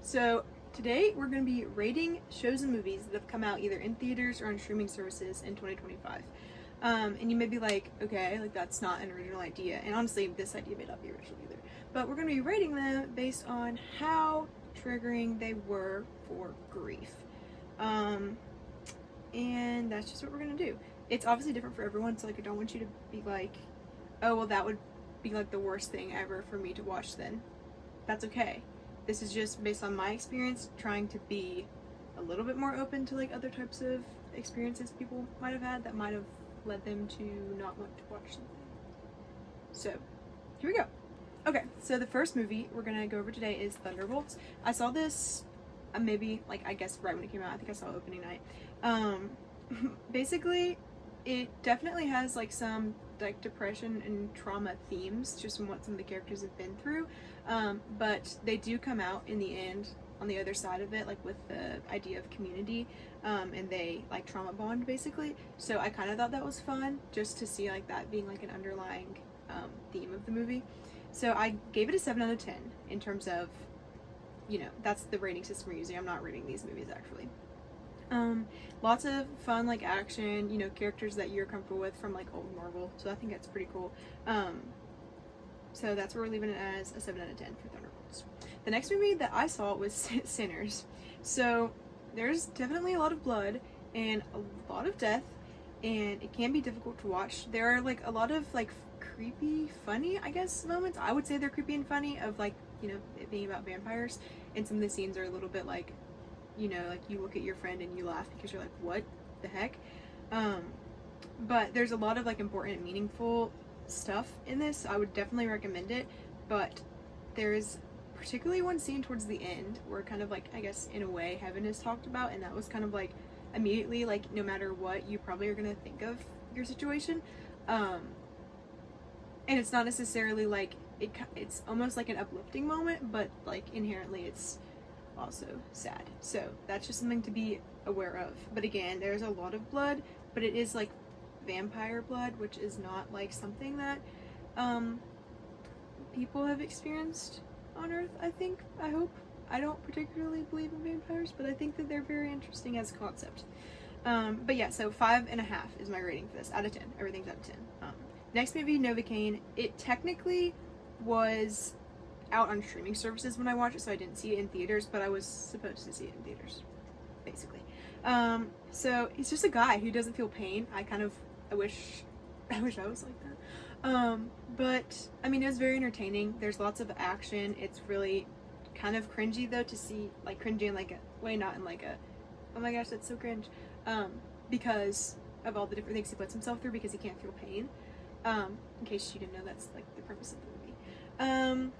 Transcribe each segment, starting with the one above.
So today we're going to be rating shows and movies that have come out either in theaters or on streaming services in 2025. And you may be like, okay, like that's not an original idea. And honestly, this idea may not be original either. But we're going to be rating them based on how triggering they were for grief. And that's just what we're going to do. It's obviously different for everyone, so like I don't want you to be like, oh, well, that would be like the worst thing ever for me to watch then. That's okay. This is just based on my experience, trying to be a little bit more open to like other types of experiences people might have had that might have led them to not want to watch something. So, here we go. Okay, so the first movie we're gonna go over today is Thunderbolts. I saw this maybe like I guess right when it came out. I think I saw it opening night. Basically, it definitely has like some like depression and trauma themes just from what some of the characters have been through, but they do come out in the end on the other side of it, like with the idea of community, and they like trauma bond basically. So I kind of thought that was fun just to see like that being like an underlying theme of the movie. So I gave it a 7 out of 10 in terms of, you know, that's the rating system we're using. I'm not rating these movies actually. Lots of fun like action, you know, characters that you're comfortable with from like old Marvel, so I think that's pretty cool. So that's where we're leaving it as a 7 out of 10 for Thunderbolts. The next movie that I saw was Sinners. So there's definitely a lot of blood and a lot of death, and it can be difficult to watch. There are like a lot of like creepy, funny, I guess, moments. I would say they're creepy and funny of like, you know, it being about vampires, and some of the scenes are a little bit like, you know, like you look at your friend and you laugh because you're like, what the heck? But there's a lot of like important and meaningful stuff in this, so I would definitely recommend it. But there's particularly one scene towards the end where kind of like, I guess in a way, heaven is talked about, and that was kind of like immediately like no matter what, you probably are gonna think of your situation. And it's not necessarily like it's almost like an uplifting moment, but like inherently it's also sad. So that's just something to be aware of. But again, there's a lot of blood, but it is like vampire blood, which is not like something that people have experienced on Earth, I hope. I don't particularly believe in vampires, but I think that they're very interesting as a concept. But yeah, so 5.5 is my rating for this, out of 10. Everything's out of 10. Next movie, Novocaine. It technically was out on streaming services when I watched it, so I didn't see it in theaters, but I was supposed to see it in theaters, basically. So he's just a guy who doesn't feel pain. I wish I was like that. But I mean, it was very entertaining. There's lots of action. It's really kind of cringy though to see, like cringy in like a way, not in like a, oh my gosh, that's so cringe. Because of all the different things he puts himself through because he can't feel pain. In case you didn't know, that's like the purpose of the movie.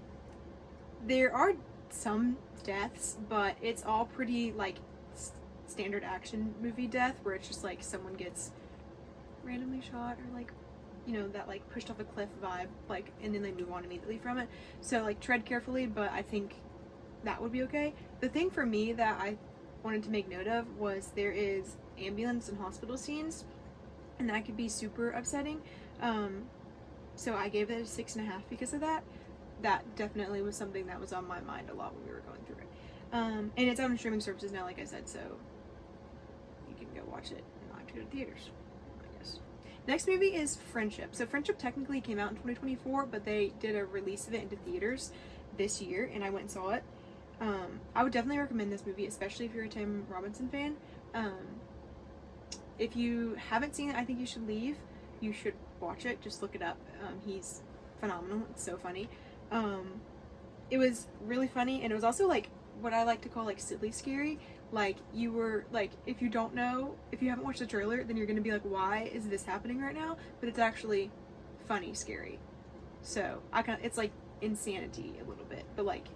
There are some deaths, but it's all pretty like standard action movie death where it's just like someone gets randomly shot or like, you know, that like pushed off a cliff vibe, like, and then they move on immediately from it. So like tread carefully, but I think that would be okay. The thing for me that I wanted to make note of was there is ambulance and hospital scenes, and that could be super upsetting. So I gave it a 6.5 because of that. That definitely was something that was on my mind a lot when we were going through it. And it's out on streaming services now, like I said, so you can go watch it and not have to go to theaters, I guess. Next movie is Friendship. So Friendship technically came out in 2024, but they did a release of it into theaters this year, and I went and saw it. I would definitely recommend this movie, especially if you're a Tim Robinson fan. If you haven't seen it, I think you should leave. You should watch it. Just look it up. He's phenomenal. It's so funny. It was really funny, and it was also like what I like to call like silly scary. Like you were like, if you haven't watched the trailer, then you're gonna be like, why is this happening right now? But it's actually funny scary. So it's like insanity a little bit, but like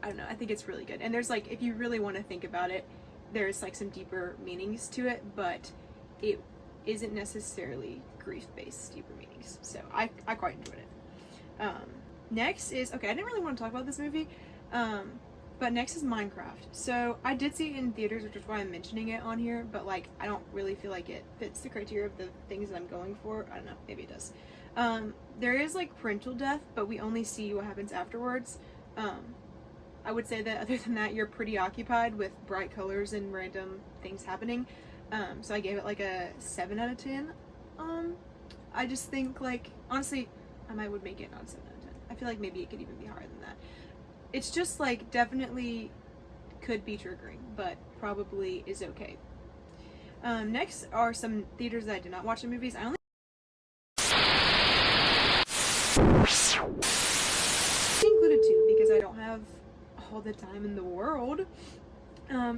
I don't know, I think it's really good. And there's like, if you really want to think about it, there's like some deeper meanings to it, but it isn't necessarily grief-based deeper meanings. So I quite enjoyed it. Next is, okay, I didn't really want to talk about this movie, but next is Minecraft. So I did see it in theaters, which is why I'm mentioning it on here, but like I don't really feel like it fits the criteria of the things that I'm going for. I don't know, maybe it does. There is like parental death, but we only see what happens afterwards. I would say that other than that, you're pretty occupied with bright colors and random things happening. So I gave it like a 7 out of 10. I just think, like, honestly, I would make it not 7 out of 10. I feel like maybe it could even be higher than that. It's just like definitely could be triggering, but probably is okay. Next are some theaters that I did not watch the movies. I only included 2 because I don't have all the time in the world.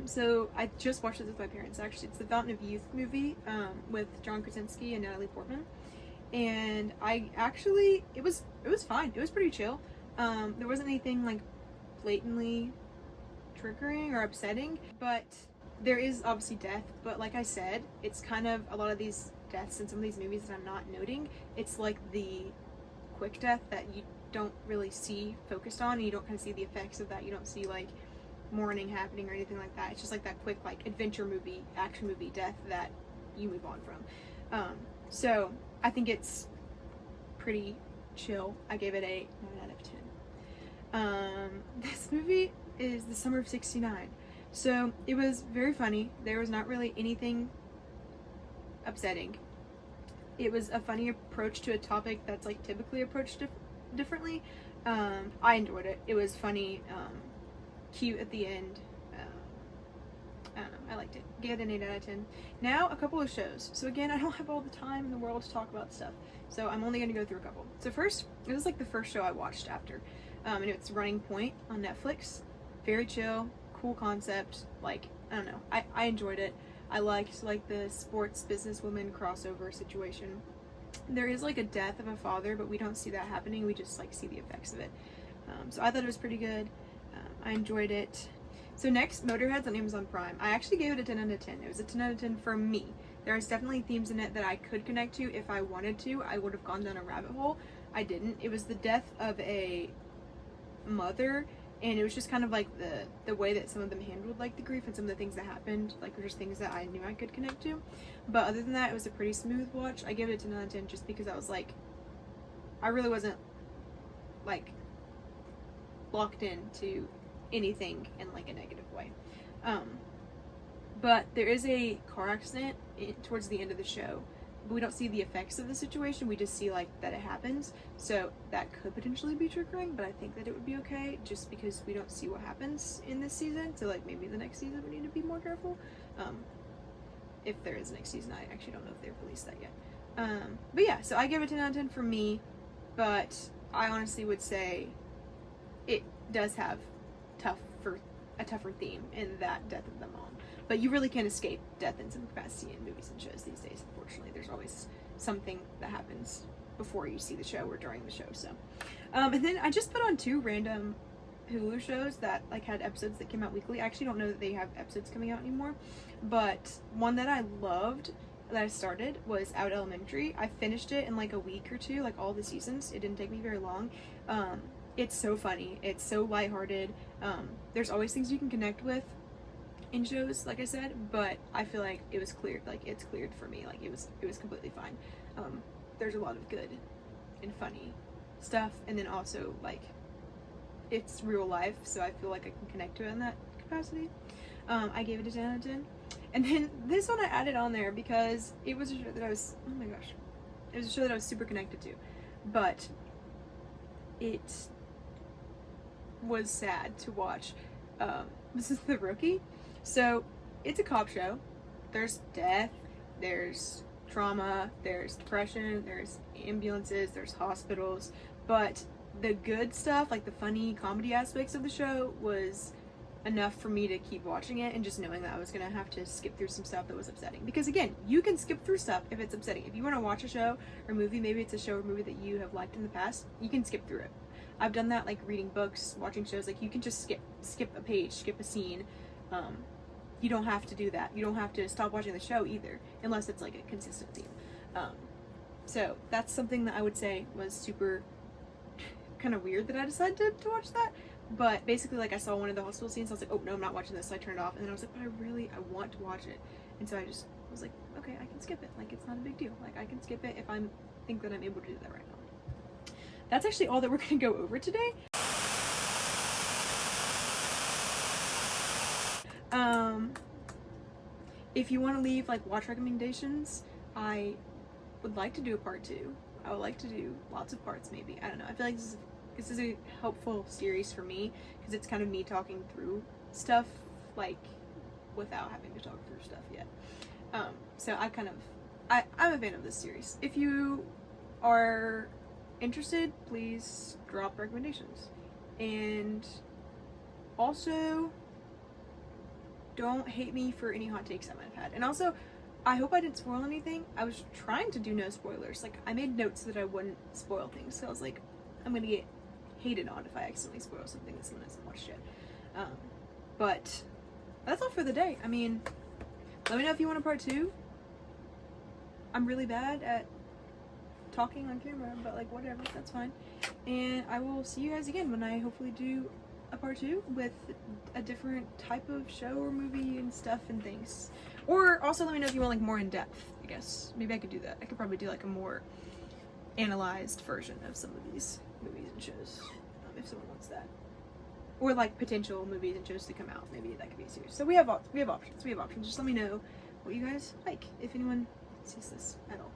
So I just watched it with my parents. Actually, it's the Fountain of Youth movie with John Krasinski and Natalie Portman. And it was fine. It was pretty chill. There wasn't anything like blatantly triggering or upsetting, but there is obviously death. But like I said, it's kind of a lot of these deaths in some of these movies that I'm not noting. It's like the quick death that you don't really see focused on, and you don't kind of see the effects of that. You don't see like mourning happening or anything like that. It's just like that quick like adventure movie, action movie death that you move on from. So I think it's pretty chill. I gave it a 9 out of 10. This movie is The Summer of '69. So it was very funny. There was not really anything upsetting. It was a funny approach to a topic that's like typically approached differently. I enjoyed it. It was funny, cute at the end. I don't know, I liked it. Gave it an 8 out of 10. Now, a couple of shows. So again, I don't have all the time in the world to talk about stuff, so I'm only going to go through a couple. So first, it was like the first show I watched after, and it's Running Point on Netflix. Very chill, cool concept. Like, I don't know, I enjoyed it. I liked like the sports businesswoman crossover situation. There is like a death of a father, but we don't see that happening. We just like see the effects of it. So I thought it was pretty good. I enjoyed it. So next, Motorhead's on Amazon Prime. I actually gave it a 10 out of 10. It was a 10 out of 10 for me. There's definitely themes in it that I could connect to if I wanted to. I would have gone down a rabbit hole. I didn't. It was the death of a mother, and it was just kind of like the way that some of them handled like the grief and some of the things that happened, like were just things that I knew I could connect to. But other than that, it was a pretty smooth watch. I gave it a 10 out of 10 just because I was like, I really wasn't like locked into anything in like a negative way. But there is a car accident towards the end of the show, but we don't see the effects of the situation. We just see like that it happens, so that could potentially be triggering, but I think that it would be okay just because we don't see what happens in this season. So like maybe the next season we need to be more careful, if there is a next season. I actually don't know if they've released that yet. But yeah, so I give it 10 out of 10 for me, but I honestly would say it does have a tougher theme in that death of the mom. But you really can't escape death in some capacity in movies and shows these days, unfortunately. There's always something that happens before you see the show or during the show. So and then I just put on 2 random Hulu shows that like had episodes that came out weekly. I actually don't know that they have episodes coming out anymore, but one that I loved that I started was Out Elementary. I finished it in like a week or 2, like all the seasons. It didn't take me very long. It's so funny. It's so lighthearted. There's always things you can connect with in shows, like I said, but I feel like it was cleared. Like it's cleared for me. Like it was completely fine. There's a lot of good and funny stuff, and then also like it's real life, so I feel like I can connect to it in that capacity. I gave it a 10 out of 10. And then this one I added on there because it was a show that I was, oh my gosh, it was a show that I was super connected to, but it was sad to watch. This is The Rookie. So it's a cop show. There's death, there's trauma, there's depression, there's ambulances, there's hospitals, but the good stuff, like the funny comedy aspects of the show, was enough for me to keep watching it, and just knowing that I was gonna have to skip through some stuff that was upsetting. Because again, you can skip through stuff if it's upsetting. If you want to watch a show or movie, maybe it's a show or movie that you have liked in the past, you can skip through it. I've done that, like reading books, watching shows. Like you can just skip a page, skip a scene. You don't have to do that. You don't have to stop watching the show either, unless it's like a consistent theme. So that's something that I would say was super kind of weird that I decided to watch that. But basically, like, I saw one of the hospital scenes, I was like, oh no, I'm not watching this, so I turned it off, and then I was like, but I want to watch it. And so I just was like, okay, I can skip it. Like, it's not a big deal. Like, I can skip it if I think that I'm able to do that right now. That's actually all that we're going to go over today. if you want to leave like watch recommendations, I would like to do a part 2. I would like to do lots of parts, maybe. I don't know. I feel like this is a helpful series for me because it's kind of me talking through stuff like without having to talk through stuff yet. So I'm a fan of this series. If you are interested, please drop recommendations. And also, don't hate me for any hot takes I might have had. And also, I hope I didn't spoil anything. I was trying to do no spoilers. Like, I made notes that I wouldn't spoil things. So I was like, I'm gonna get hated on if I accidentally spoil something that someone hasn't watched yet. But that's all for the day. I mean, let me know if you want a part 2. I'm really bad at talking on camera, but like whatever, that's fine. And I will see you guys again when I hopefully do a part 2 with a different type of show or movie and stuff and things. Or also let me know if you want like more in depth, I guess. Maybe I could do that. I could probably do like a more analyzed version of some of these movies and shows, if someone wants that. Or like potential movies and shows to come out. Maybe that could be a series. So we have options. Just let me know what you guys like, if anyone sees this at all.